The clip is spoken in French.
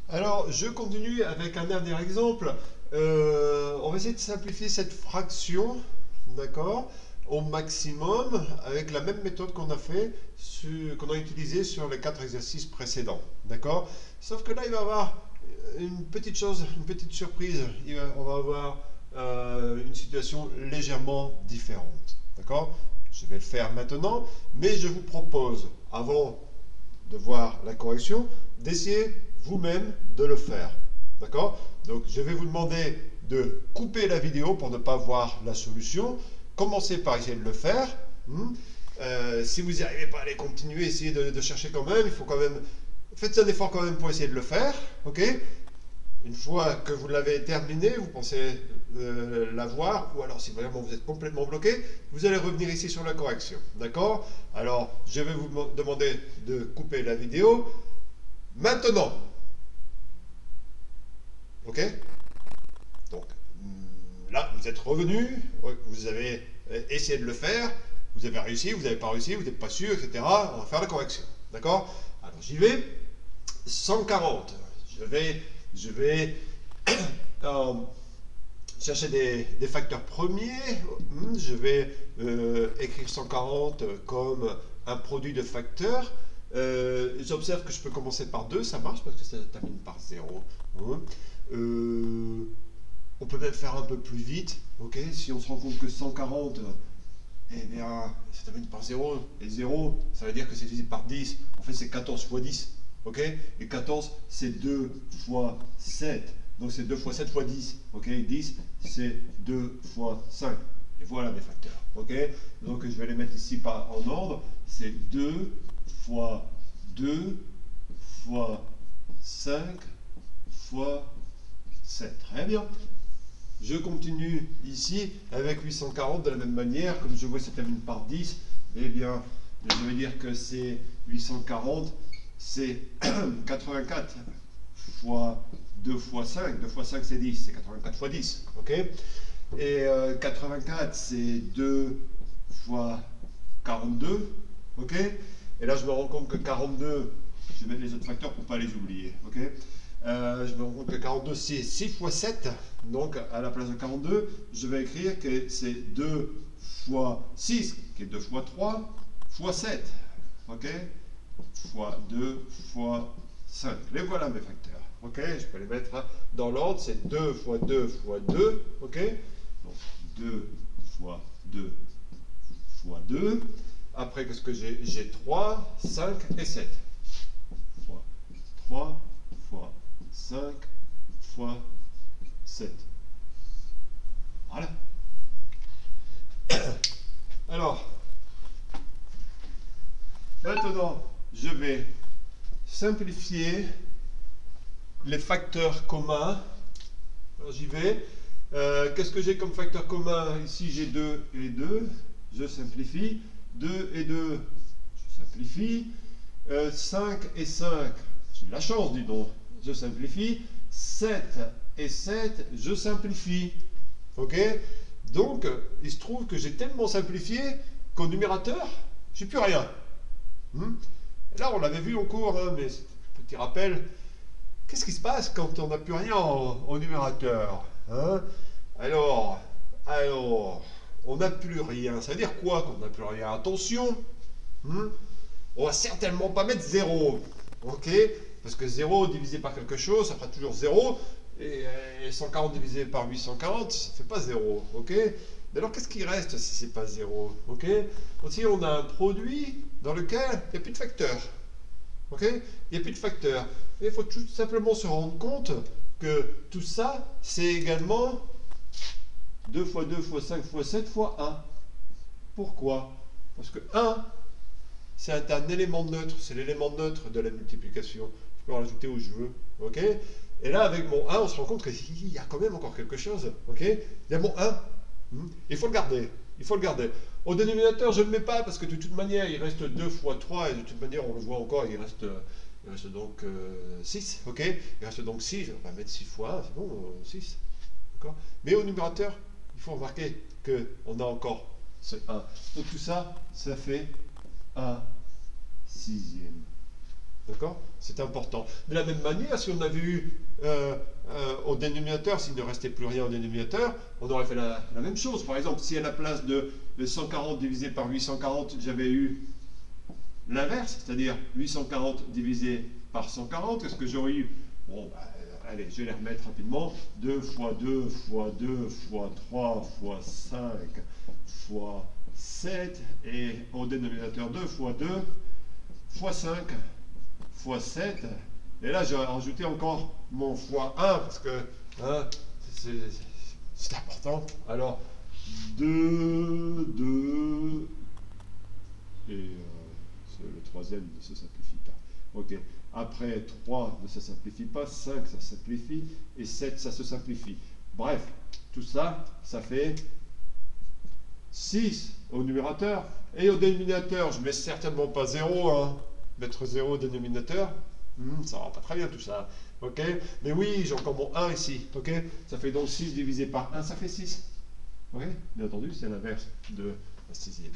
Alors, je continue avec un dernier exemple. On va essayer de simplifier cette fraction, d'accord, au maximum avec la même méthode qu'on a fait, qu'on a utilisée sur les 4 exercices précédents, d'accord. Sauf que là, il va y avoir une petite chose, une petite surprise. On va avoir une situation légèrement différente, d'accord. Je vais le faire maintenant, mais je vous propose, avant de voir la correction, d'essayer vous-même de le faire. D'accord? Donc je vais vous demander de couper la vidéo pour ne pas voir la solution. Commencez par essayer de le faire. Si vous n'y arrivez pas, allez continuer, essayez de chercher quand même. Il faut quand même. Faites un effort quand même pour essayer de le faire. Ok? Une fois que vous l'avez terminé, vous pensez l'avoir, ou alors si vraiment vous êtes complètement bloqué, vous allez revenir ici sur la correction. D'accord? Alors, je vais vous demander de couper la vidéo maintenant. Ok? Donc, là, vous êtes revenu, vous avez essayé de le faire, vous avez réussi, vous n'avez pas réussi, vous n'êtes pas sûr, etc. On va faire la correction. D'accord? Alors, j'y vais. 140. Je vais chercher des facteurs premiers. Je vais écrire 140 comme un produit de facteurs. J'observe que je peux commencer par 2, ça marche parce que ça termine par 0. On peut peut-être faire un peu plus vite. Okay, si on se rend compte que 140, eh bien, ça termine par 0. Et 0, ça veut dire que c'est divisé par 10. En fait, c'est 14 fois 10. Okay, et 14, c'est 2 fois 7. Donc c'est 2 fois 7 fois 10. Okay, 10, c'est 2 fois 5. Et voilà mes facteurs. Okay, donc je vais les mettre ici en ordre. C'est 2 fois 2 fois 5 fois 7. Très bien. Je continue ici avec 840 de la même manière. Comme je vois que ça termine par 10, eh bien, je vais dire que c'est 840, c'est 84 fois 2 fois 5. 2 fois 5, c'est 10. C'est 84 fois 10. Ok? Et 84, c'est 2 fois 42. Ok? Et là, je me rends compte que 42, je vais mettre les autres facteurs pour ne pas les oublier. Ok? Je me rends compte que 42, c'est 6 fois 7. Donc, à la place de 42, je vais écrire que c'est 2 fois 6, qui est 2 fois 3, fois 7. Ok? Fois 2 fois 5. Les voilà mes facteurs. Ok? Je peux les mettre dans l'ordre. C'est 2 fois 2 fois 2. Ok? Donc, 2 fois 2 fois 2. Après, qu'est-ce que j'ai? J'ai 3, 5 et 7. Fois 3 fois 5 fois 7. Voilà. Alors, maintenant, je vais simplifier les facteurs communs. Alors, j'y vais. Qu'est-ce que j'ai comme facteur commun? Ici, j'ai 2 et 2. Je simplifie. 2 et 2, je simplifie. 5 et 5, j'ai de la chance, dis donc. Je simplifie. 7 et 7, je simplifie. Ok? Donc, il se trouve que j'ai tellement simplifié qu'au numérateur, j'ai plus rien. Là, on l'avait vu en cours, hein, mais petit rappel. Qu'est-ce qui se passe quand on n'a plus rien au numérateur, hein? Alors, on n'a plus rien. Ça veut dire quoi qu'on n'a plus rien? Attention, on va certainement pas mettre 0. Ok? Parce que 0 divisé par quelque chose, ça fera toujours 0. Et 140 divisé par 840, ça ne fait pas 0. Ok? Mais alors, qu'est-ce qui reste si c'est pas 0? Ok? Aussi, on a un produit dans lequel il n'y a plus de facteurs. Ok? Il n'y a plus de facteurs. Et il faut tout simplement se rendre compte que tout ça, c'est également 2 fois 2 fois 5 fois 7 fois 1. Pourquoi? Parce que 1, c'est un élément neutre. C'est l'élément neutre de la multiplication. Je peux en rajouter où je veux. Ok? Et là, avec mon 1, on se rend compte qu'il y a quand même encore quelque chose. Ok? Il y a mon 1. Il faut le garder. Il faut le garder. Au dénominateur, je ne le mets pas parce que de toute manière, il reste 2 fois 3 et de toute manière, on le voit encore, il reste donc 6. Ok? Il reste donc 6. On va mettre 6 fois 1, c'est bon, 6. D'accord? Mais au numérateur, il faut remarquer qu'on a encore ce 1. Donc tout ça, ça fait 1 sixième. D'accord? C'est important. De la même manière, si on avait eu au dénominateur, s'il ne restait plus rien au dénominateur, on aurait fait la même chose. Par exemple, si à la place de 140 divisé par 840, j'avais eu l'inverse, c'est-à-dire 840 divisé par 140, qu'est-ce que j'aurais eu? Bon, bah, allez, je vais les remettre rapidement. 2 fois 2 fois 2 fois 3 fois 5 fois 7, et au dénominateur 2 fois 2 fois 5 fois 7. Et là, j'ai rajouté encore mon fois 1, parce que hein, c'est important. Alors, 2, 2, et le troisième ne se simplifie pas. Ok. Après 3 ne se simplifie pas, 5 ça simplifie, et 7 ça se simplifie. Bref, tout ça, ça fait 6 au numérateur. Et au dénominateur, je ne mets certainement pas 0. Hein. Mettre 0 au dénominateur, ça ne va pas très bien tout ça. Ok. Mais oui, j'ai encore mon 1 ici. Ok. Ça fait donc 6 divisé par 1, ça fait 6. Ok. Bien entendu, c'est l'inverse de la sixième.